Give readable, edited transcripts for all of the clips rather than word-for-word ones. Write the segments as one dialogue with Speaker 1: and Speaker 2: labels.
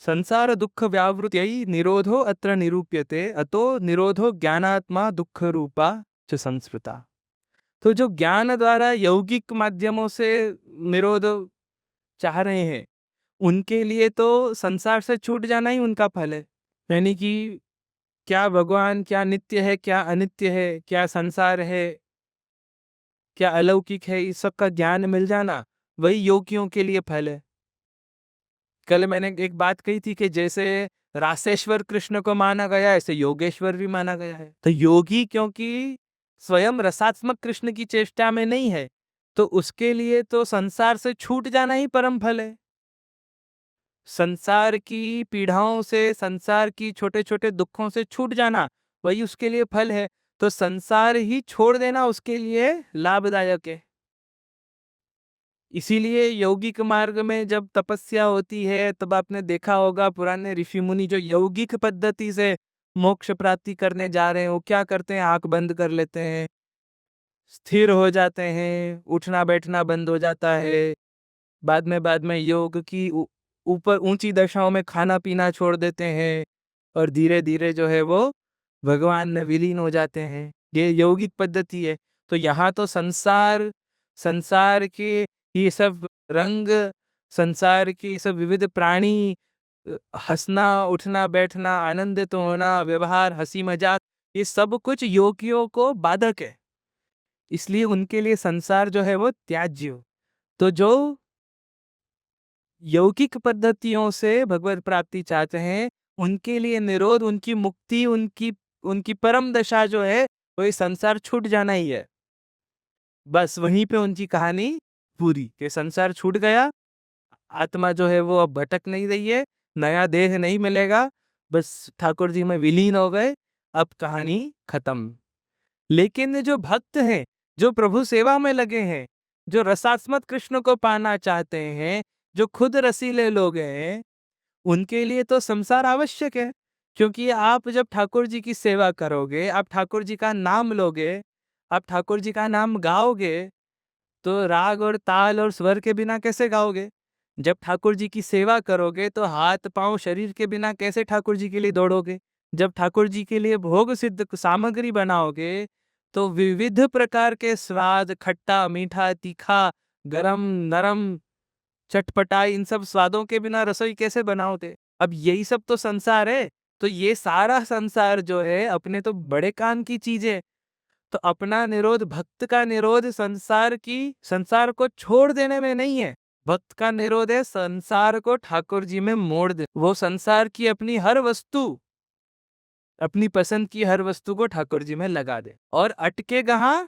Speaker 1: संसार दुख व्यावृत्यै निरोधो अत्र निरूप्यते अतो निरोधो ज्ञानात्मा दुख रूपा च संस्मृता। तो जो ज्ञान द्वारा यौगिक माध्यमों से निरोध चाह रहे हैं, उनके लिए तो संसार से छूट जाना ही उनका फल है। यानी कि क्या भगवान, क्या नित्य है, क्या अनित्य है, क्या संसार है, क्या अलौकिक है, इस सब का ज्ञान मिल जाना वही योगियों के लिए फल है। कल मैंने एक बात कही थी कि जैसे रासेश्वर कृष्ण को माना गया, ऐसे योगेश्वर भी माना गया है। तो योगी क्योंकि स्वयं रसात्मक कृष्ण की चेष्टा में नहीं है, तो उसके लिए तो संसार से छूट जाना ही परम फल है। संसार की पीड़ाओं से, संसार की छोटे छोटे दुखों से छूट जाना वही उसके लिए फल है। तो संसार ही छोड़ देना उसके लिए लाभदायक है। इसीलिए यौगिक मार्ग में जब तपस्या होती है, तब आपने देखा होगा पुराने ऋषि मुनि जो यौगिक पद्धति से मोक्ष प्राप्ति करने जा रहे हैं, वो क्या करते हैं, आंख बंद कर लेते हैं, स्थिर हो जाते हैं, उठना बैठना बंद हो जाता है। बाद में योग की ऊपर ऊंची दशाओं में खाना पीना छोड़ देते हैं और धीरे धीरे जो है वो भगवान में विलीन हो जाते हैं। ये यौगिक पद्धति है। तो यहाँ तो संसार, संसार के ये सब रंग, संसार के ये सब विविध प्राणी, हंसना, उठना बैठना, आनंदित होना, व्यवहार, हंसी मजाक, ये सब कुछ योगियों को बाधक है। इसलिए उनके लिए संसार जो है वो त्याज्य हो। तो जो यौगिक पद्धतियों से भगवत प्राप्ति चाहते हैं, उनके लिए निरोध, उनकी मुक्ति, उनकी उनकी परम दशा जो है वही संसार छूट जाना ही है। बस वहीं पे उनकी कहानी पूरी कि संसार छूट गया, आत्मा जो है वो अब भटक नहीं रही है, नया देह नहीं मिलेगा, बस ठाकुर जी में विलीन हो गए, अब कहानी खत्म। लेकिन जो भक्त हैं, जो प्रभु सेवा में लगे हैं, जो रसास्मत कृष्ण को पाना चाहते हैं, जो खुद रसीले लोग हैं, उनके लिए तो संसार आवश्यक है। क्योंकि आप जब ठाकुर जी की सेवा करोगे, आप ठाकुर जी का नाम लोगे, आप ठाकुर जी का नाम गाओगे, तो राग और ताल और स्वर के बिना कैसे गाओगे? जब ठाकुर जी की सेवा करोगे तो हाथ पांव शरीर के बिना कैसे ठाकुर जी के लिए दौड़ोगे? जब ठाकुर जी के लिए भोग सिद्ध सामग्री बनाओगे तो विविध प्रकार के स्वाद, खट्टा मीठा तीखा, गरम नरम, चटपटाई, इन सब स्वादों के बिना रसोई कैसे बनाओगे? अब यही सब तो संसार है। तो ये सारा संसार जो है अपने तो बड़े काम की चीज है। तो अपना निरोध, भक्त का निरोध संसार को छोड़ देने में नहीं है। भक्त का निरोध है संसार को ठाकुर जी में मोड़ दे। वो संसार की अपनी हर वस्तु, अपनी पसंद की हर वस्तु को ठाकुर जी में लगा दे और अटके कहाँ?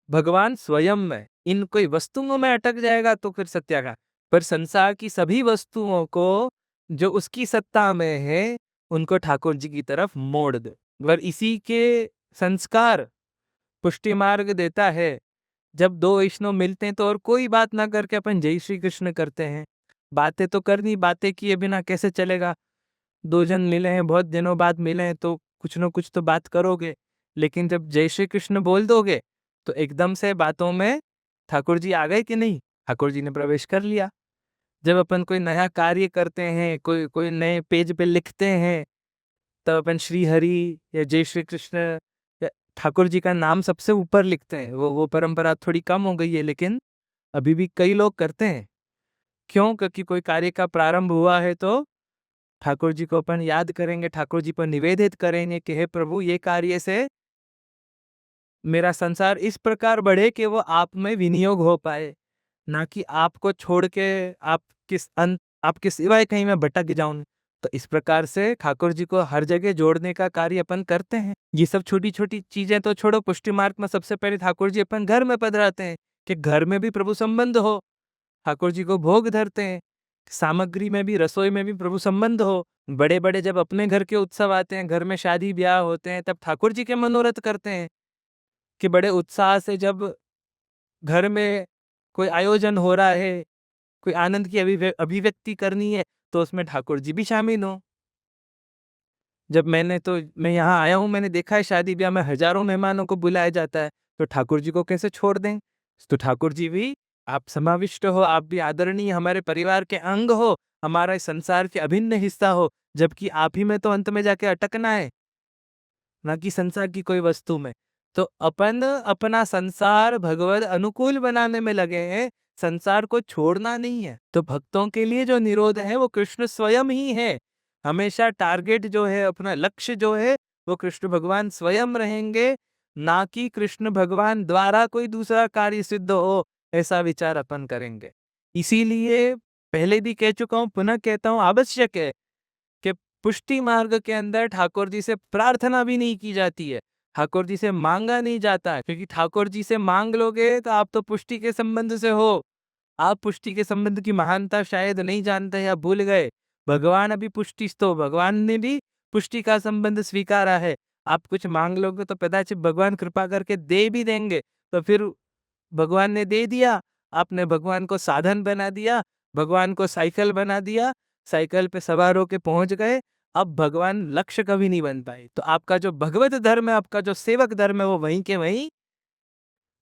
Speaker 1: भगवान स्वयं में। इन कोई वस्तुओं में अटक जाएगा तो फिर सत्याग्रह। पर संसार की सभी वस्तुओं को जो उसकी सत्ता में है, उनको ठाकुर जी की तरफ मोड़ दे। और इसी के संस्कार पुष्टि मार्ग देता है। जब दो वैष्णव मिलते हैं तो और कोई बात ना करके अपन जय श्री कृष्ण करते हैं। बातें तो करनी, बातें किए बिना कैसे चलेगा? दो जन मिले हैं, बहुत दिनों बाद मिले हैं, तो कुछ ना कुछ तो बात करोगे। लेकिन जब जय श्री कृष्ण बोल दोगे तो एकदम से बातों में ठाकुर जी आ गए कि नहीं? ठाकुर जी ने प्रवेश कर लिया। जब अपन कोई नया कार्य करते हैं, कोई कोई नए पेज पे लिखते हैं, तब अपन श्री हरि या जय श्री कृष्ण या ठाकुर जी का नाम सबसे ऊपर लिखते हैं। वो परंपरा थोड़ी कम हो गई है, लेकिन अभी भी कई लोग करते हैं। क्यों? क्योंकि कोई कार्य का प्रारंभ हुआ है तो ठाकुर जी को अपन याद करेंगे, ठाकुर जी पर निवेदित करेंगे कि हे प्रभु, ये कार्य से मेरा संसार इस प्रकार बढ़े कि वो आप में विनियोग हो पाए, ना कि आपको छोड़ के आपके सिवाय कहीं मैं भटक जाऊं। तो इस प्रकार से ठाकुर जी को हर जगह जोड़ने का कार्य अपन करते हैं। ये सब छोटी छोटी चीजें तो छोड़ो, पुष्टि मार्ग में सबसे पहले ठाकुर जी अपन घर में पधराते हैं कि घर में भी प्रभु संबंध हो। ठाकुर जी को भोग धरते हैं, सामग्री में भी, रसोई में भी प्रभु संबंध हो। बड़े बड़े जब अपने घर के उत्सव आते हैं, घर में शादी ब्याह होते हैं, तब ठाकुर जी के मनोरथ करते हैं कि बड़े उत्साह से जब घर में कोई आयोजन हो रहा है, कोई आनंद की अभिव्यक्ति करनी है, तो उसमें ठाकुर जी भी शामिल हो। जब मैं यहाँ आया हूँ, मैंने देखा है शादी ब्याह में हजारों मेहमानों को बुलाया जाता है, तो ठाकुर जी को कैसे छोड़ दें? तो ठाकुर जी भी आप समाविष्ट हो, आप भी आदरणीय, हमारे परिवार के अंग हो, हमारे संसार के अभिन्न हिस्सा हो, जबकि आप ही में तो अंत में जाके अटकना है, ना कि संसार की कोई वस्तु में। तो अपन अपना संसार भगवत अनुकूल बनाने में लगे हैं, संसार को छोड़ना नहीं है। तो भक्तों के लिए जो निरोध है वो कृष्ण स्वयं ही है। हमेशा टारगेट जो है, अपना लक्ष्य जो है, वो कृष्ण भगवान स्वयं रहेंगे, ना कि कृष्ण भगवान द्वारा कोई दूसरा कार्य सिद्ध हो, ऐसा विचार अपन करेंगे। इसीलिए पहले भी कह चुका हूं, पुनः कहता हूं, आवश्यक है कि पुष्टि मार्ग के अंदर ठाकुर जी से प्रार्थना भी नहीं की जाती है, ठाकुर जी से मांगा नहीं जाता है, क्योंकि ठाकुर जी से मांग लोगे तो आप तो पुष्टि के संबंध से हो। आप पुष्टि के संबंध की महानता शायद नहीं जानते या भूल गए। भगवान अभी पुष्टिस्थ हो, भगवान ने भी पुष्टि का संबंध स्वीकारा है। आप कुछ मांग लोगे तो कदाचित भगवान कृपा करके दे भी देंगे। तो फिर भगवान ने दे दिया, आपने भगवान को साधन बना दिया, भगवान को साइकिल बना दिया, साइकिल पे सवार होके पहुंच गए। अब भगवान लक्ष्य कभी नहीं बन पाए। तो आपका जो भगवत धर्म है, आपका जो सेवक धर्म है, वो वहीं के वहीं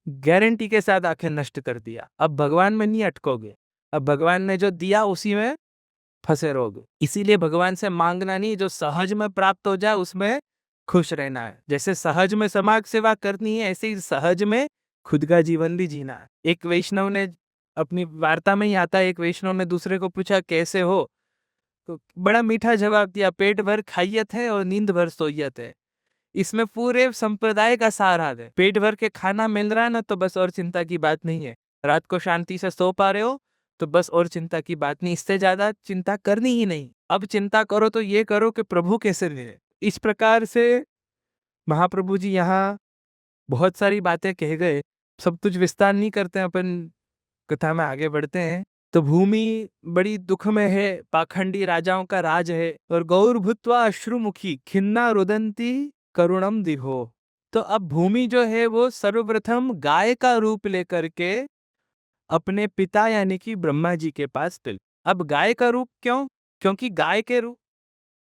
Speaker 1: गारंटी के साथ आंखें नष्ट कर दिया। अब भगवान में नहीं अटकोगे, अब भगवान ने जो दिया उसी में फंसे रहोगे। इसीलिए भगवान से मांगना नहीं, जो सहज में प्राप्त हो जाए उसमें खुश रहना है। जैसे सहज में समाज सेवा करनी है, ऐसे ही सहज में खुद का जीवन भी जीना है। एक वैष्णव ने अपनी वार्ता में ही आता है, एक वैष्णव ने दूसरे को पूछा कैसे हो, तो बड़ा मीठा जवाब दिया, पेट भर खाइयत है और नींद भर सोइयत है। इसमें पूरे संप्रदाय का सार आ है। पेट भर के खाना मिल रहा है ना, तो बस और चिंता की बात नहीं है। रात को शांति से सो पा रहे हो तो बस और चिंता की बात नहीं, इससे ज्यादा चिंता करनी ही नहीं। अब चिंता करो तो ये करो कि प्रभु कैसे मिले। इस प्रकार से महाप्रभु जी यहाँ बहुत सारी बातें कह गए, सब कुछ विस्तार नहीं करते हैं, अपन कथा में आगे बढ़ते हैं। तो भूमि बड़ी दुख में है, पाखंडी राजाओं का राज है, और गौर भूत्वा अश्रुमुखी खिन्ना रुदंती करुणम दिहो। तो अब भूमि जो है वो सर्वप्रथम गाय का रूप लेकर के अपने पिता यानी कि ब्रह्मा जी के पास चली। अब गाय का रूप क्यों? क्योंकि गाय के रूप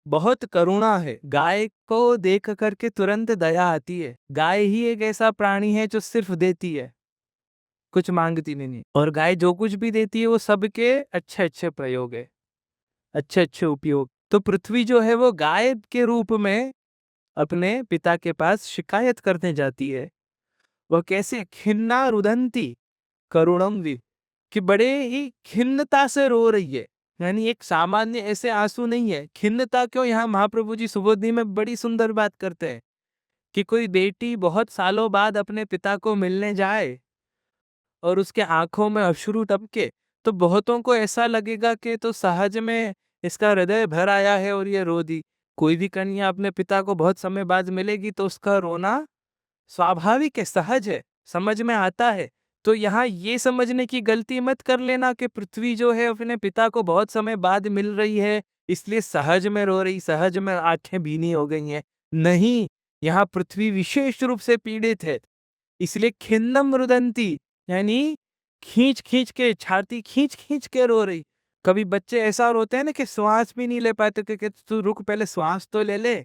Speaker 1: बहुत करुणा है, गाय को देख करके तुरंत दया आती है। गाय ही एक ऐसा प्राणी है जो सिर्फ देती है, कुछ मांगती नहीं। और गाय जो कुछ भी देती है वो सबके अच्छे अच्छे प्रयोग है, अच्छे अच्छे उपयोग। तो पृथ्वी जो है वो गाय के रूप में अपने पिता के पास शिकायत करने जाती है। वह कैसे? खिन्ना रुदंती करुणम वि, कि बड़े ही खिन्नता से रो रही है। यानी एक सामान्य ऐसे आंसू नहीं है। खिन्नता क्यों? यहाँ महाप्रभु जी सुबोधि में बड़ी सुंदर बात करते हैं कि कोई बेटी बहुत सालों बाद अपने पिता को मिलने जाए और उसके आंखों में अश्रु टपके, तो बहुतों को ऐसा लगेगा कि तो सहज में इसका हृदय भर आया है और ये रो दी। कोई भी कन्या अपने पिता को बहुत समय बाद मिलेगी तो उसका रोना स्वाभाविक है, सहज है, समझ में आता है। तो यहाँ ये समझने की गलती मत कर लेना कि पृथ्वी जो है अपने पिता को बहुत समय बाद मिल रही है इसलिए सहज में रो रही, सहज में आंखें भीनी हो गई हैं। नहीं, यहाँ पृथ्वी विशेष रूप से पीड़ित है, इसलिए खिन्नम रुदंती, यानी खींच खींच के, छाती खींच खींच के रो रही। कभी बच्चे ऐसा रोते हैं ना कि श्वास भी नहीं ले पाते, कि तू रुक पहले श्वास तो ले ले,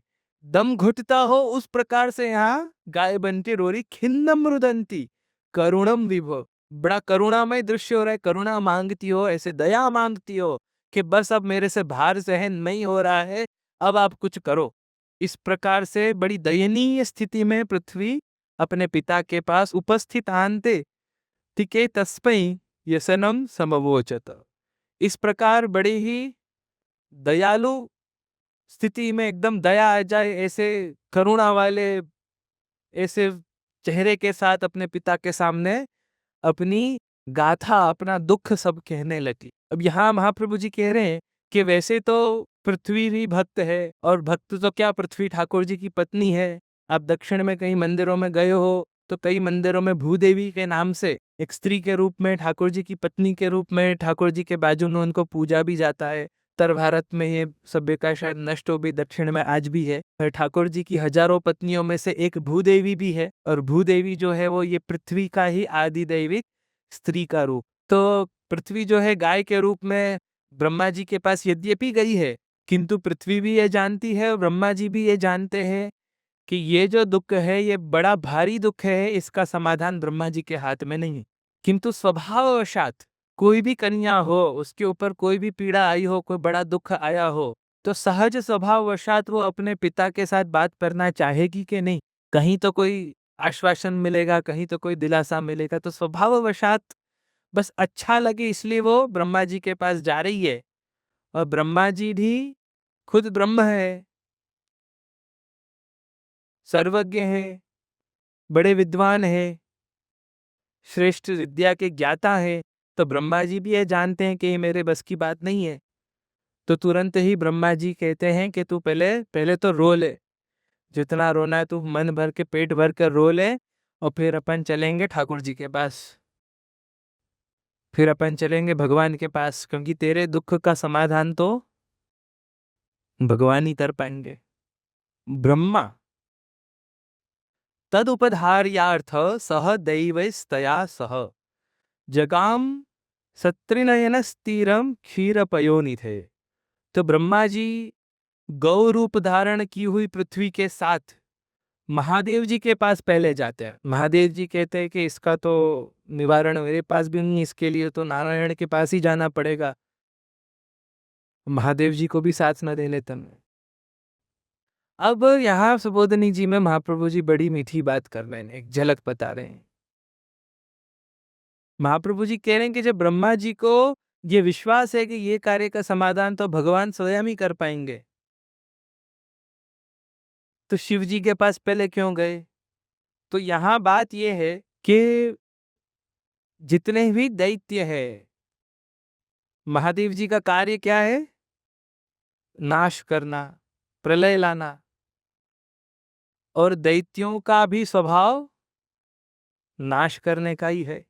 Speaker 1: दम घुटता हो, उस प्रकार से यहाँ गाय बनती रो रही। खिन्नम रुदंती करुणम विभो, बड़ा करुणामय दृश्य हो रहा है। करुणा मांगती हो, ऐसे दया मांगती हो कि बस अब मेरे से भार सहन नहीं हो रहा है, अब आप कुछ करो। इस प्रकार से बड़ी दयनीय स्थिति में पृथ्वी अपने पिता के पास उपस्थित आनते तिके तस्मै व्यसनम समवोचत। इस प्रकार बड़े ही दयालु स्थिति में एकदम दया आ जाए, ऐसे करुणा वाले ऐसे चेहरे के साथ अपने पिता के सामने अपनी गाथा, अपना दुख सब कहने लगी। अब यहाँ महाप्रभु जी कह रहे हैं कि वैसे तो पृथ्वी भी भक्त है, और भक्त तो क्या, पृथ्वी ठाकुर जी की पत्नी है। आप दक्षिण में कई मंदिरों में गए हो तो कई मंदिरों में भूदेवी के नाम से एक स्त्री के रूप में, ठाकुर जी की पत्नी के रूप में ठाकुर जी के बाजू में उनको पूजा भी जाता है। उत्तर भारत में ये सभ्यता शायद नष्ट हो भी, दक्षिण में आज भी है। और ठाकुर जी की हजारों पत्नियों में से एक भूदेवी भी है, और भूदेवी जो है वो ये पृथ्वी का ही आदि दैविक स्त्री का रूप। तो पृथ्वी जो है गाय के रूप में ब्रह्मा जी के पास यद्यपि गई है, किंतु पृथ्वी भी ये जानती है और ब्रह्मा जी भी ये जानते हैं कि ये जो दुख है ये बड़ा भारी दुख है, इसका समाधान ब्रह्मा जी के हाथ में नहीं है। किंतु स्वभाववशात कोई भी कन्या हो, उसके ऊपर कोई भी पीड़ा आई हो, कोई बड़ा दुख आया हो, तो सहज स्वभाववशात वो अपने पिता के साथ बात करना चाहेगी कि नहीं? कहीं तो कोई आश्वासन मिलेगा, कहीं तो कोई दिलासा मिलेगा, तो स्वभाववशात बस अच्छा लगे इसलिए वो ब्रह्मा जी के पास जा रही है। और ब्रह्मा जी भी खुद ब्रह्म है, सर्वज्ञ है, बड़े विद्वान है, श्रेष्ठ विद्या के ज्ञाता है। तो ब्रह्मा जी भी ये जानते हैं कि ये मेरे बस की बात नहीं है। तो तुरंत ही ब्रह्मा जी कहते हैं कि तू पहले पहले तो रो ले, जितना रोना है तू मन भर के पेट भर कर रो ले, और फिर अपन चलेंगे ठाकुर जी के पास, फिर अपन चलेंगे भगवान के पास, क्योंकि तेरे दुख का समाधान तो भगवान ही कर पाएंगे। ब्रह्मा तदुपधार्यार्थ सह दैवस्तया सह जगाम सत्रिनयन स्थिरम क्षीरपयोनिधे। तो ब्रह्मा जी गौ रूप धारण की हुई पृथ्वी के साथ महादेव जी के पास पहले जाते हैं। महादेव जी कहते हैं कि इसका तो निवारण मेरे पास भी नहीं, इसके लिए तो नारायण के पास ही जाना पड़ेगा। महादेव जी को भी साथ न दे लेते हैं। अब यहाँ सुबोधनी जी में महाप्रभु जी बड़ी मीठी बात कर रहे हैं, एक झलक बता रहे हैं। महाप्रभु जी कह रहे हैं कि जब ब्रह्मा जी को ये विश्वास है कि ये कार्य का समाधान तो भगवान स्वयं ही कर पाएंगे, तो शिव जी के पास पहले क्यों गए? तो यहाँ बात ये है कि जितने भी दैत्य है, महादेव जी का कार्य क्या है? नाश करना, प्रलय लाना। और दैत्यों का भी स्वभाव नाश करने का ही है।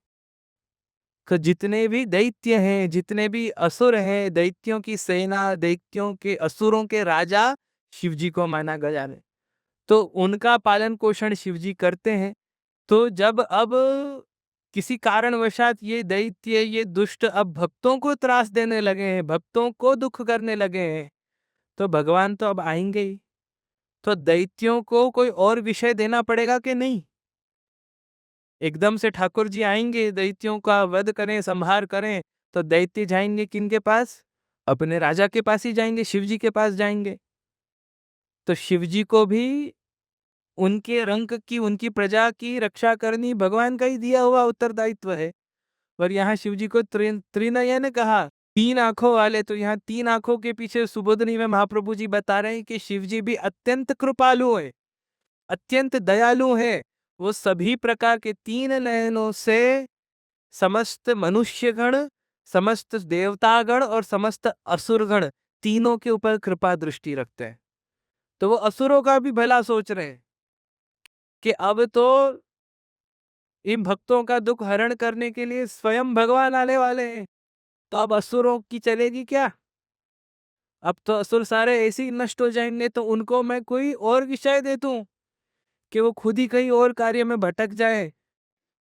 Speaker 1: तो जितने भी दैत्य हैं, जितने भी असुर हैं, दैत्यों की सेना, दैत्यों के असुरों के राजा शिव जी को माना गया है। तो उनका पालन पोषण शिव जी करते हैं। तो जब अब किसी कारणवशात ये दैत्य, ये दुष्ट अब भक्तों को त्रास देने लगे हैं, भक्तों को दुख करने लगे हैं, तो भगवान तो अब आएंगे ही। तो दैत्यों को कोई और विषय देना पड़ेगा कि नहीं? एकदम से ठाकुर जी आएंगे, दैत्यों का वध करें, संहार करें, तो दैत्य जाएंगे किनके पास? अपने राजा के पास ही जाएंगे, शिव जी के पास जाएंगे। तो शिव जी को भी उनके रंग की, उनकी प्रजा की रक्षा करनी भगवान का ही दिया हुआ उत्तरदायित्व है। और यहाँ शिव जी को त्रिनयन कहा, तीन आंखों वाले। तो यहाँ तीन आंखों के पीछे सुबोधनी में महाप्रभु जी बता रहे हैं कि शिव जी भी अत्यंत कृपालु है, अत्यंत दयालु है। वो सभी प्रकार के तीन नयनों से समस्त मनुष्यगण, समस्त देवतागण और समस्त असुरगण तीनों के ऊपर कृपा दृष्टि रखते हैं। तो वो असुरों का भी भला सोच रहे हैं कि अब तो इन भक्तों का दुख हरण करने के लिए स्वयं भगवान आने वाले हैं, तो अब असुरों की चलेगी क्या? अब तो असुर सारे ऐसे ही नष्ट हो जाएंगे, तो उनको मैं कोई और विषय दे दूं कि वो खुद ही कहीं और कार्य में भटक जाए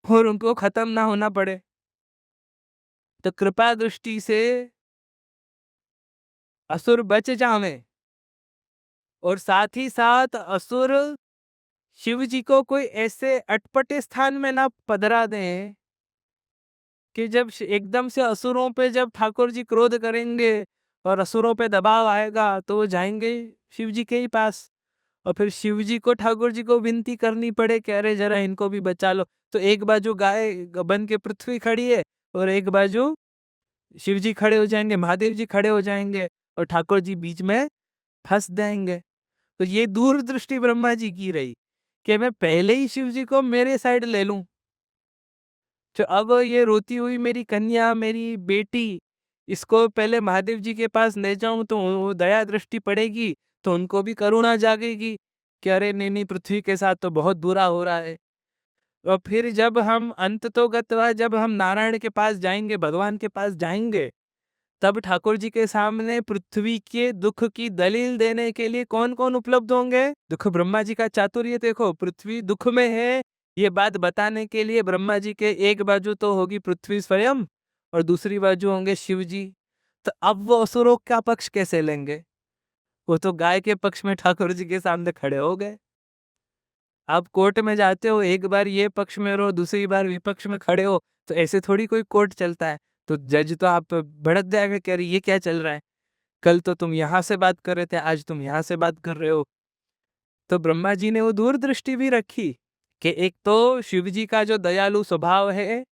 Speaker 1: और उनको खत्म ना होना पड़े। तो कृपा दृष्टि से असुर बच जावे, और साथ ही साथ असुर शिव जी को कोई ऐसे अटपटे स्थान में ना पधरा दें कि जब एकदम से असुरों पे जब ठाकुर जी क्रोध करेंगे और असुरों पे दबाव आएगा, तो वो जाएंगे शिव जी के ही पास, और फिर शिव जी को ठाकुर जी को विनती करनी पड़े कि अरे जरा इनको भी बचा लो। तो एक बाजू गाय बन के पृथ्वी खड़ी है, और एक बाजू शिव जी खड़े हो जाएंगे, महादेव जी खड़े हो जाएंगे, और ठाकुर जी बीच में फंस जाएंगे। तो ये दूरदृष्टि ब्रह्मा जी की रही कि मैं पहले ही शिव जी को मेरे साइड ले लूं, तो अब ये रोती हुई मेरी कन्या, मेरी बेटी, इसको पहले महादेव जी के पास ले जाऊं तो वो दया दृष्टि पड़ेगी, तो उनको भी करुणा जागेगी कि अरे नहीं नहीं, पृथ्वी के साथ तो बहुत बुरा हो रहा है। और फिर जब हम अंततोगत्वा जब हम नारायण के पास जाएंगे, भगवान के पास जाएंगे, तब ठाकुर जी के सामने पृथ्वी के दुख की दलील देने के लिए कौन कौन उपलब्ध होंगे? दुख ब्रह्मा जी का चातुर्य देखो, पृथ्वी दुख में है ये बात बताने के लिए ब्रह्मा जी के एक बाजू तो होगी पृथ्वी स्वयं, और दूसरी बाजू होंगे शिव जी। तो अब वो असुरों का पक्ष कैसे लेंगे? वो तो गाय के पक्ष में ठाकुर जी के सामने खड़े हो गए। आप कोर्ट में जाते हो, एक बार ये पक्ष में रहो, दूसरी बार विपक्ष में खड़े हो, तो ऐसे थोड़ी कोई कोर्ट चलता है। तो जज तो आप भड़क जाएगा कि अरे ये क्या चल रहा है, कल तो तुम यहाँ से बात कर रहे थे, आज तुम यहाँ से बात कर रहे हो। तो ब्रह्मा जी ने वो दूरदृष्टि भी रखी कि एक तो शिव जी का जो दयालु स्वभाव है,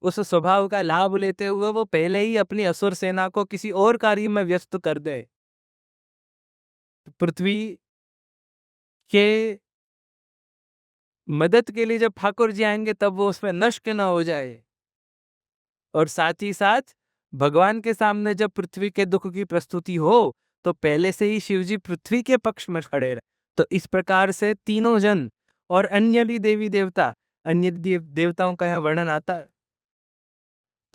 Speaker 1: उस स्वभाव का लाभ लेते हुए वो पहले ही अपनी असुर सेना को किसी और कार्य में व्यस्त कर दे। पृथ्वी के मदद के लिए जब ठाकुर जी आएंगे तब वो उसमें नष्ट न हो जाए। और साथ ही साथ भगवान के सामने जब पृथ्वी के दुख की प्रस्तुति हो तो पहले से ही शिव जी पृथ्वी के पक्ष में खड़े रहे। तो इस प्रकार से तीनों जन और अन्य भी देवी देवता, अन्य देवताओं का यहाँ वर्णन आता है।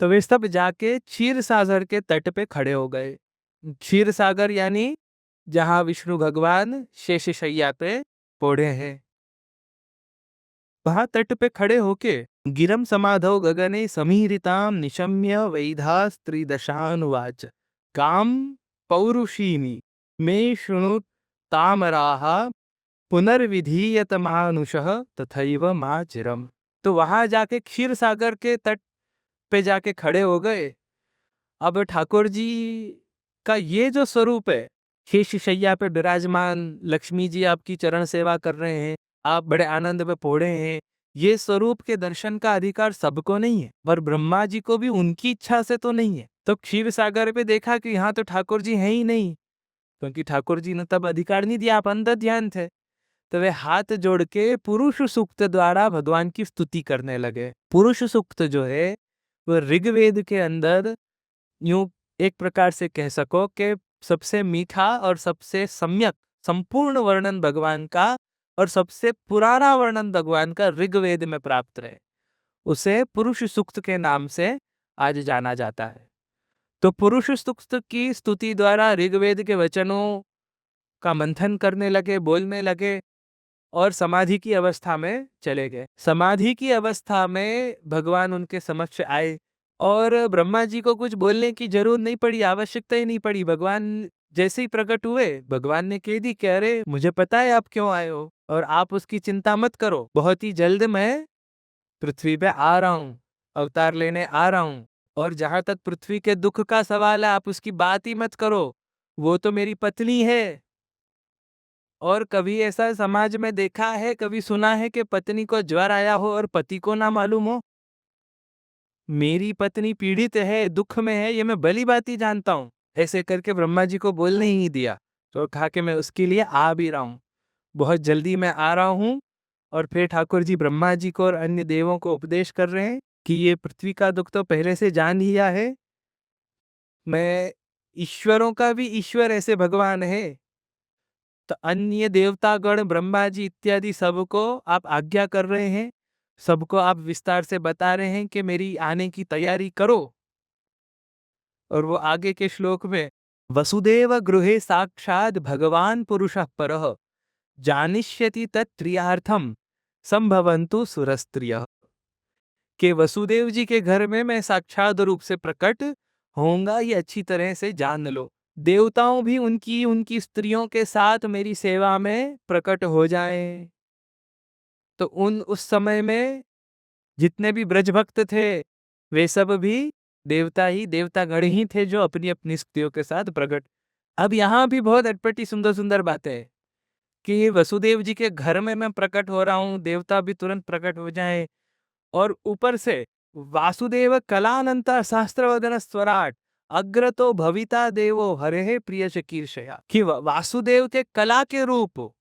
Speaker 1: तो वे सब जाके क्षीर सागर के तट पे खड़े हो गए। क्षीर सागर यानी जहां विष्णु भगवान शेषशय्या पे पौड़े हैं, वहां तट पे खड़े होके गिरम समाधौ गगने समीरिताम निशम्य वैधास्त्रिदशानुवाच काम पौरुषीनि मे शृणु तामराः पुनर्विधीयत मानुषः तथैव मा चिरम। तो वहां जाके क्षीर सागर के तट पे जाके खड़े हो गए। अब ठाकुर जी का ये जो स्वरूप है, शेष शैया पे विराजमान लक्ष्मी जी आपकी चरण सेवा कर रहे हैं, आप बड़े आनंद में पौड़े हैं, ये स्वरूप के दर्शन का अधिकार सबको नहीं है, पर ब्रह्मा जी को भी उनकी इच्छा से तो नहीं है। तो क्षीर सागर पे देखा कि यहाँ तो ठाकुर जी हैं ही नहीं, क्योंकि ठाकुर जी ने तब अधिकार नहीं दिया, आप अंदर ध्यान थे। तो वे हाथ जोड़ के पुरुष सूक्त द्वारा भगवान की स्तुति करने लगे। पुरुष सूक्त जो है वो ऋग्वेद के अंदर यूं एक प्रकार से कह सको कि सबसे मीठा और सबसे सम्यक संपूर्ण वर्णन भगवान का और सबसे पुराना वर्णन भगवान का ऋग्वेद में प्राप्त है, उसे पुरुष सूक्त के नाम से आज जाना जाता है। तो पुरुष सूक्त की स्तुति द्वारा ऋग्वेद के वचनों का मंथन करने लगे, बोलने लगे और समाधि की अवस्था में चले गए। समाधि की अवस्था में भगवान उनके समक्ष आए और ब्रह्मा जी को कुछ बोलने की जरूरत नहीं पड़ी, आवश्यकता ही नहीं पड़ी। भगवान जैसे ही प्रकट हुए, भगवान ने कह दी कि अरे मुझे पता है आप क्यों आए हो और आप उसकी चिंता मत करो, बहुत ही जल्द मैं पृथ्वी पे आ रहा हूँ, अवतार लेने आ रहा हूँ। और जहां तक पृथ्वी के दुख का सवाल है, आप उसकी बात ही मत करो, वो तो मेरी पत्नी है। और कभी ऐसा समाज में देखा है, कभी सुना है कि पत्नी को ज्वर आया हो और पति को ना मालूम हो? मेरी पत्नी पीड़ित है, दुख में है, ये मैं भली बात ही जानता हूँ। ऐसे करके ब्रह्मा जी को बोलने ही नहीं दिया, तो कहा कि मैं उसके लिए आ भी रहा हूँ, बहुत जल्दी मैं आ रहा हूँ। और फिर ठाकुर जी ब्रह्मा जी को और अन्य देवों को उपदेश कर रहे हैं कि ये पृथ्वी का दुख तो पहले से जान लिया है, मैं ईश्वरों का भी ईश्वर ऐसे भगवान है। तो अन्य देवतागण ब्रह्मा जी इत्यादि सबको आप आज्ञा कर रहे हैं, सबको आप विस्तार से बता रहे हैं कि मेरी आने की तैयारी करो। और वो आगे के श्लोक में वसुदेव गृहे साक्षात भगवान पुरुषः परः जानिष्यति तत्क्रियार्थम संभवन्तु सुरस्त्रियः। कि वसुदेव जी के घर में मैं साक्षात रूप से प्रकट होऊंगा, ये अच्छी तरह से जान लो। देवताओं भी उनकी उनकी स्त्रियों के साथ मेरी सेवा में प्रकट हो जाएं। तो उस समय में जितने भी ब्रज भक्त थे वे सब भी देवतागण ही थे जो अपनी अपनी स्त्रियों के साथ प्रकट। अब यहाँ भी बहुत अटपटी सुंदर सुंदर बातें हैं कि वसुदेव जी के घर में मैं प्रकट हो रहा हूँ, देवता भी तुरंत प्रकट हो जाए। और ऊपर से वासुदेव कलानंत सहस्त्रवदन स्वराट अग्रतो भविता देवो हरे प्रिय कीर्षया, कि वासुदेव के कला के रूप,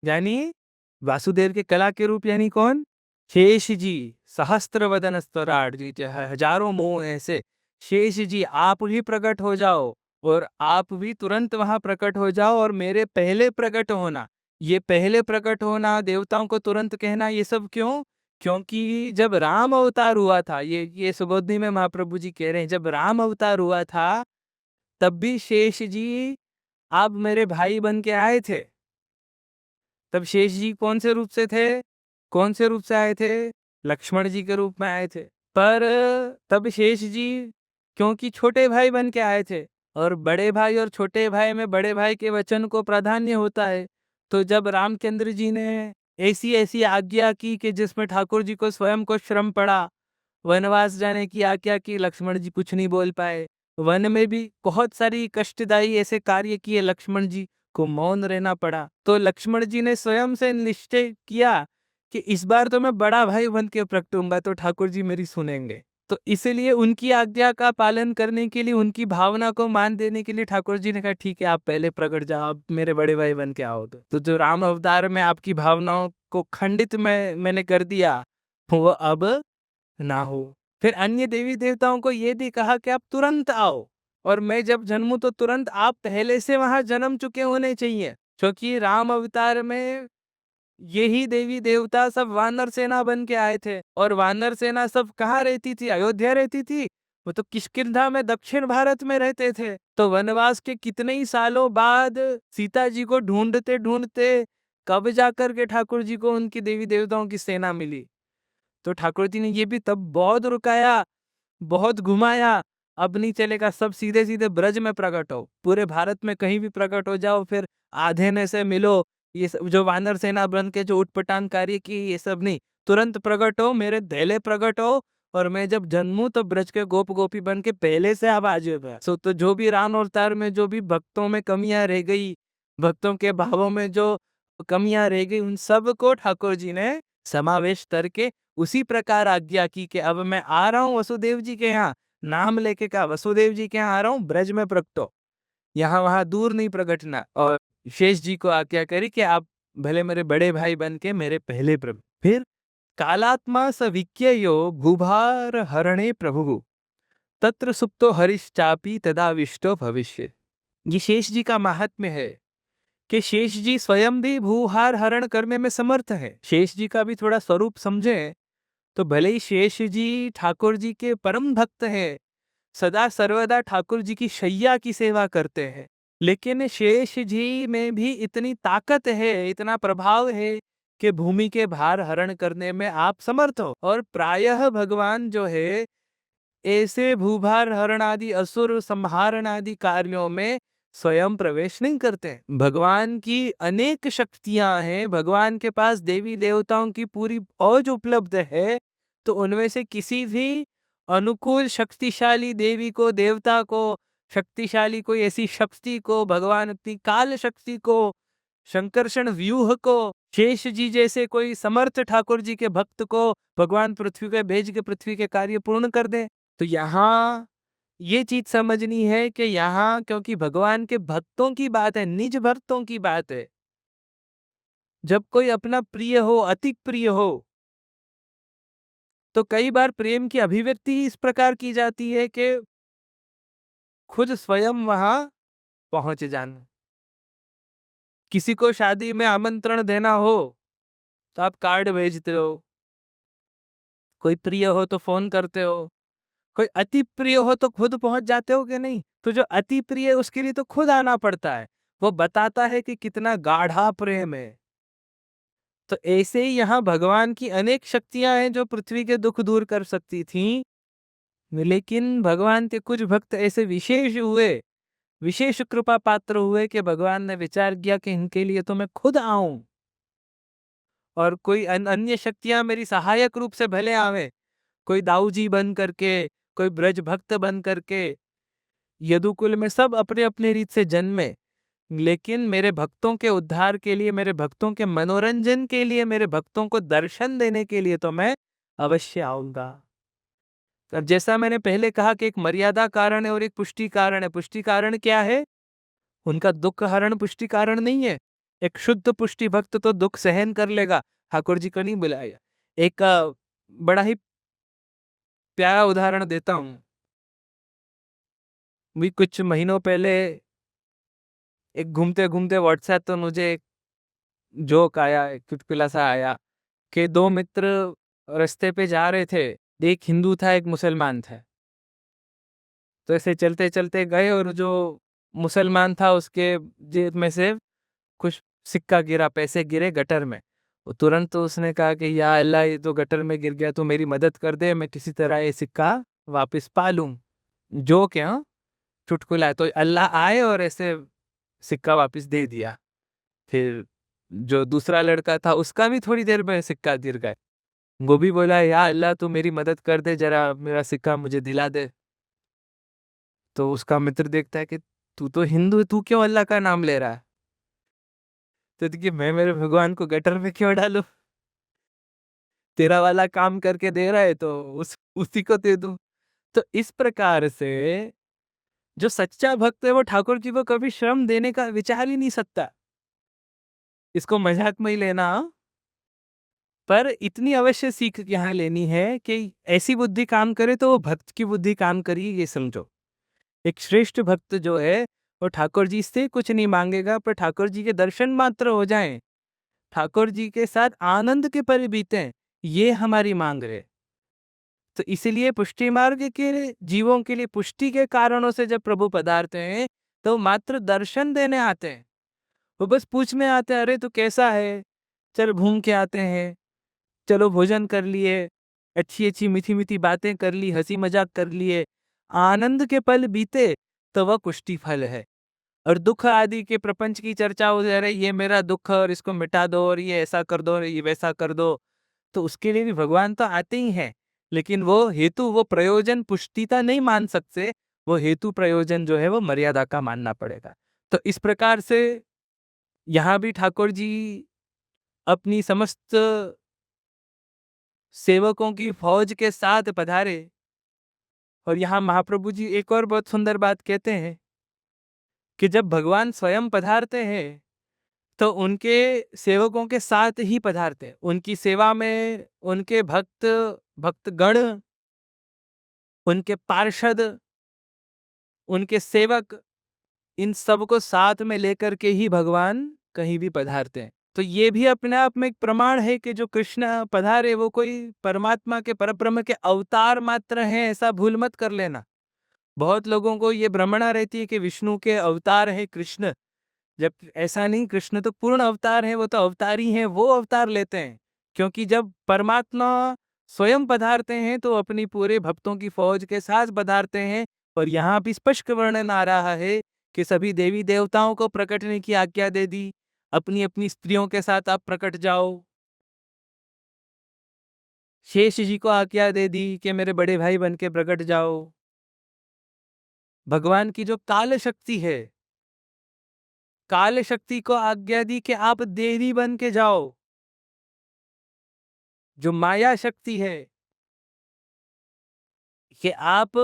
Speaker 1: यानी वासुदेव के कला के रूप यानी कौन? शेष जी, सहस्त्रवदन स्वराट जी, हजारों मुंह ऐसे, शेष जी आप ही प्रकट हो जाओ और आप भी तुरंत वहां प्रकट हो जाओ और मेरे पहले प्रकट होना। ये पहले प्रकट होना, देवताओं को तुरंत कहना, ये सब क्यों? क्योंकि जब राम अवतार हुआ था, ये सुबोधि में महाप्रभु जी कह रहे हैं, जब राम अवतार हुआ था तब भी शेष जी आप मेरे भाई बन के आए थे। तब शेष जी कौन से रूप से थे? कौन से रूप से आए थे? लक्ष्मण जी के रूप में आए थे। पर तब शेष जी क्योंकि छोटे भाई बन के आए थे और बड़े भाई और छोटे भाई में बड़े भाई के वचन को प्राधान्य होता है, तो जब रामचंद्र जी ने ऐसी ऐसी आज्ञा की कि जिसमें ठाकुर जी को स्वयं को श्रम पड़ा, वनवास जाने की आज्ञा की, लक्ष्मण जी कुछ नहीं बोल पाए। वन में भी बहुत सारी कष्टदायी ऐसे कार्य किए, लक्ष्मण जी को मौन रहना पड़ा। तो लक्ष्मण जी ने स्वयं से निश्चय किया कि इस बार तो मैं बड़ा भाई बन के प्रगटूंगा, तो ठाकुर जी मेरी सुनेंगे। तो इसलिए उनकी आज्ञा का पालन करने के लिए, उनकी भावना को मान देने के लिए ठाकुर जी ने कहा ठीक है, आप पहले प्रकट जाओ, आप मेरे बड़े भाई बन के आओ। तो जो राम अवतार में आपकी भावनाओं को खंडित मैंने कर दिया, वो अब ना हो। फिर अन्य देवी देवताओं को ये भी कहा कि आप तुरंत आओ, और मैं जब जन्मूं तो तुरंत आप पहले से वहां जन्म चुके होने चाहिए, क्योंकि राम अवतार में यही देवी देवता सब वानर सेना बन के आए थे। और वानर सेना सब कहाँ रहती थी? अयोध्या रहती थी। वो तो किष्किंधा में दक्षिण भारत में रहते थे। तो वनवास के कितने ही सालों बाद सीता जी को ढूंढते ढूंढते कब जाकर के ठाकुर जी को उनकी देवी देवताओं की सेना मिली। तो ठाकुर जी ने ये भी तब बहुत रुकाया, बहुत घुमाया। अब नहीं चलेगा, सब सीधे सीधे ब्रज में प्रकट हो, पूरे भारत में कहीं भी प्रकट हो जाओ, फिर आधे ने से मिलो। ये सब जो वानर सेना बन के जो उटपटांग कार्य की, ये सब नहीं, तुरंत प्रकट हो, मेरे धेले प्रकट हो, और मैं जब जन्मूं तो ब्रज के गोप गोपी बन के पहले से अब आज। सो तो जो भी राम अवतार में जो भी भक्तों में कमियां रह गई, भक्तों के भावों में जो कमियां रह गई, उन सब को ठाकुर जी ने समावेश करके उसी प्रकार आज्ञा की कि अब मैं आ रहा हूँ वसुदेव जी के यहाँ। नाम लेके कहा वसुदेव जी के यहाँ आ रहा हूँ, ब्रज में प्रकटो, यहाँ वहां दूर नहीं प्रकटना। और शेष जी को आज्ञा करी कि आप भले मेरे बड़े भाई बन के मेरे पहले प्रभु। फिर कालात्मा सविज्ञेयो भूभार हरणे प्रभु तत्र सुप्तो हरिश्चापि तदा विष्टो भविष्य। ये शेष जी का महात्म्य है कि शेष जी स्वयं भी भूहार हरण करने में समर्थ है। शेष जी का भी थोड़ा स्वरूप समझे तो भले ही शेष जी ठाकुर जी के परम भक्त हैं, सदा सर्वदा ठाकुर जी की शैया की सेवा करते हैं, लेकिन शेष जी में भी इतनी ताकत है, इतना प्रभाव है कि भूमि के भार हरण करने में आप समर्थ हो। और प्रायः भगवान जो है ऐसे भूभार हरण आदि असुर संहारण आदि कार्यों में स्वयं प्रवेश नहीं करते। भगवान की अनेक शक्तियां हैं, भगवान के पास देवी देवताओं की पूरी औज उपलब्ध है, तो उनमें से किसी भी अनुकूल शक्तिशाली देवी को, देवता को, शक्तिशाली कोई ऐसी शक्ति को, भगवान अपनी काल शक्ति को, शंकरषण व्यूह को, शेष जी जैसे कोई समर्थ ठाकुर जी के भक्त को भगवान पृथ्वी पे भेज के पृथ्वी के कार्य पूर्ण कर दे। तो यहाँ ये चीज समझनी है कि यहाँ क्योंकि भगवान के भक्तों की बात है, निज भक्तों की बात है, जब कोई अपना प्रिय हो, अति प्रिय हो, तो कई बार प्रेम की अभिव्यक्ति ही इस प्रकार की जाती है कि खुद स्वयं वहां पहुंच जाना। किसी को शादी में आमंत्रण देना हो तो आप कार्ड भेजते हो, कोई प्रिय हो तो फोन करते हो, कोई अति प्रिय हो तो खुद पहुंच जाते हो कि नहीं? तो जो अति प्रिय है उसके लिए तो खुद आना पड़ता है, वो बताता है कि कितना गाढ़ा प्रेम है। तो ऐसे ही यहाँ भगवान की अनेक शक्तियां हैं जो पृथ्वी के दुख दूर कर सकती थीं, लेकिन भगवान के कुछ भक्त ऐसे विशेष हुए, विशेष कृपा पात्र हुए कि भगवान ने विचार किया कि इनके लिए तो मैं खुद आऊं। और कोई अन्य शक्तियां मेरी सहायक रूप से भले आवे, कोई दाऊ जी बन करके, कोई ब्रज भक्त बन करके, यदुकुल में सब अपने अपने रीत से जन्मे, लेकिन मेरे भक्तों के उद्धार के लिए, मेरे भक्तों के मनोरंजन के लिए, मेरे भक्तों को दर्शन देने के लिए तो मैं अवश्य आऊंगा। अब जैसा मैंने पहले कहा कि एक मर्यादा कारण है और एक पुष्टि कारण है। पुष्टि कारण क्या है? उनका दुख हरण पुष्टि कारण नहीं है। एक शुद्ध पुष्टि भक्त तो दुख सहन कर लेगा, ठाकुर जी को नहीं बुलाया। एक बड़ा ही प्यारा उदाहरण देता हूं। भी कुछ महीनों पहले एक घूमते घूमते व्हाट्सएप तो मुझे एक जोक आया, एक चुटकुला सा आया कि दो मित्र रास्ते पे जा रहे थे, एक हिंदू था एक मुसलमान था। तो ऐसे चलते चलते गए और जो मुसलमान था उसके जेब में से कुछ सिक्का गिरा, पैसे गिरे गटर में। वो तुरंत तो उसने कहा कि या अल्लाह, ये तो गटर में गिर गया, तो मेरी मदद कर दे, मैं किसी तरह ये सिक्का वापस पा लूं। जो क्या चुटकुला है। तो अल्लाह आए और ऐसे सिक्का वापस दे दिया। फिर जो दूसरा लड़का था उसका भी थोड़ी देर में सिक्का गिर गया। वो भी बोला, या अल्लाह तू मेरी मदद कर दे, जरा मेरा सिक्का मुझे दिला दे। तो उसका मित्र देखता है कि तू तो हिंदू है, तू क्यों अल्लाह का नाम ले रहा है? तो देखिए, मैं मेरे भगवान को गटर में क्यों डालूं? तेरा वाला काम करके दे रहा है तो उसी को दे दूं। तो इस प्रकार से जो सच्चा भक्त है वो ठाकुर जी को कभी श्रम देने का विचार ही नहीं सकता। इसको मजाक में ही लेना, पर इतनी अवश्य सीख यहाँ लेनी है कि ऐसी बुद्धि काम करे तो वो भक्त की बुद्धि काम करी, ये समझो। एक श्रेष्ठ भक्त जो है वो ठाकुर जी से कुछ नहीं मांगेगा, पर ठाकुर जी के दर्शन मात्र हो जाएं, ठाकुर जी के साथ आनंद के पल बीतें, ये हमारी मांग है। तो इसीलिए पुष्टि मार्ग के जीवों के लिए पुष्टि के कारणों से जब प्रभु पधारते हैं तो मात्र दर्शन देने आते हैं। वो बस पूछ में आते हैं, अरे तू कैसा है, चल घूम के आते हैं, चलो भोजन कर लिए, अच्छी अच्छी मीठी मीठी बातें कर ली, हंसी मजाक कर लिए, आनंद के पल बीते, तो वह पुष्टि फल है। और दुख आदि के प्रपंच की चर्चा हो जा रही, ये मेरा दुख और इसको मिटा दो, और ये ऐसा कर दो और ये वैसा कर दो, तो उसके लिए भी भगवान तो आते ही हैं, लेकिन वो हेतु, वो प्रयोजन पुष्टिता नहीं मान सकते। वो हेतु प्रयोजन जो है वो मर्यादा का मानना पड़ेगा। तो इस प्रकार से यहाँ भी ठाकुर जी अपनी समस्त सेवकों की फौज के साथ पधारे। और यहाँ महाप्रभु जी एक और बहुत सुंदर बात कहते हैं कि जब भगवान स्वयं पधारते हैं तो उनके सेवकों के साथ ही पधारते हैं। उनकी सेवा में उनके भक्तगण, उनके पार्षद, उनके सेवक, इन सबको साथ में लेकर के ही भगवान कहीं भी पधारते हैं। तो ये भी अपने आप में एक प्रमाण है कि जो कृष्ण पधारे वो कोई परमात्मा के परब्रह्म के अवतार मात्र हैं, ऐसा भूल मत कर लेना। बहुत लोगों को ये भ्रमणा रहती है कि विष्णु के अवतार है कृष्ण, जब ऐसा नहीं, कृष्ण तो पूर्ण अवतार है, वो तो अवतारी हैं, वो अवतार लेते हैं। क्योंकि जब परमात्मा स्वयं पधारते हैं तो अपनी पूरे भक्तों की फौज के साथ पधारते हैं। और यहाँ भी स्पष्ट वर्णन आ रहा है कि सभी देवी देवताओं को प्रकट होने की आज्ञा दे दी, अपनी अपनी स्त्रियों के साथ आप प्रकट जाओ। शेष जी को आज्ञा दे दी कि मेरे बड़े भाई बन के प्रकट जाओ। भगवान की जो काल शक्ति है, काल शक्ति को आज्ञा दी कि आप देवी बन के जाओ। जो माया शक्ति है कि आप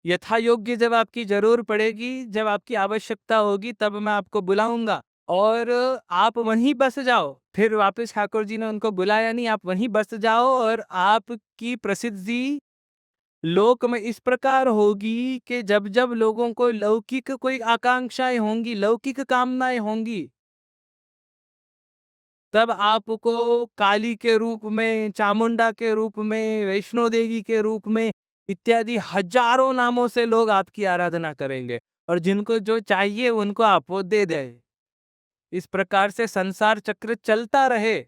Speaker 1: यथा योग्य, जब आपकी जरूर पड़ेगी, जब आपकी आवश्यकता होगी, तब मैं आपको बुलाऊंगा और आप वहीं बस जाओ। फिर वापस ठाकुर जी ने उनको बुलाया नहीं, आप वहीं बस जाओ और आपकी प्रसिद्धि लोक में इस प्रकार होगी कि जब जब लोगों को लौकिक कोई आकांक्षाएं होंगी, लौकिक कामनाएं होंगी, तब आपको काली के रूप में, चामुंडा के रूप में, वैष्णो देवी के रूप में इत्यादि हजारों नामों से लोग आपकी आराधना करेंगे और जिनको जो चाहिए उनको आप वो दे दे। इस प्रकार से संसार चक्र चलता रहे।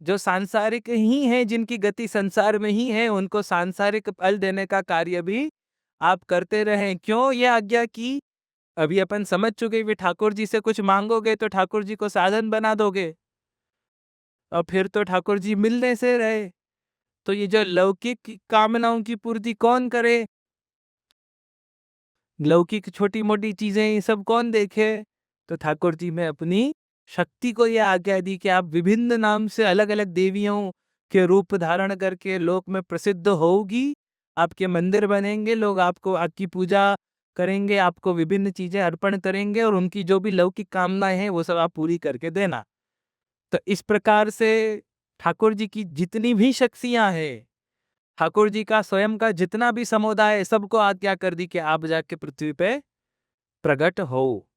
Speaker 1: जो सांसारिक ही हैं, जिनकी गति संसार में ही है, उनको सांसारिक फल देने का कार्य भी आप करते रहें। क्यों ये आज्ञा की? अभी अपन समझ चुके कि ठाकुर जी से कुछ मांगोगे तो ठाकुर जी को साधन बना दोगे और फिर तो ठाकुर जी मिलने से रहे। तो ये जो लौकिक कामनाओं की पूर्ति कौन करे, लौकिक छोटी मोटी चीजें ये सब कौन देखे? तो ठाकुर जी में अपनी शक्ति को यह आज्ञा दी कि आप विभिन्न नाम से अलग अलग देवियों के रूप धारण करके लोक में प्रसिद्ध होगी, आपके मंदिर बनेंगे, लोग आपको, आपकी पूजा करेंगे, आपको विभिन्न चीजें अर्पण करेंगे और उनकी जो भी लौकिक कामनाएं हैं वो सब आप पूरी करके देना। तो इस प्रकार से ठाकुर जी की जितनी भी शक्तियां हैं, ठाकुर जी का स्वयं का जितना भी समुदाय है, सबको आज्ञा कर दी कि आप जाके पृथ्वी पे प्रकट हो।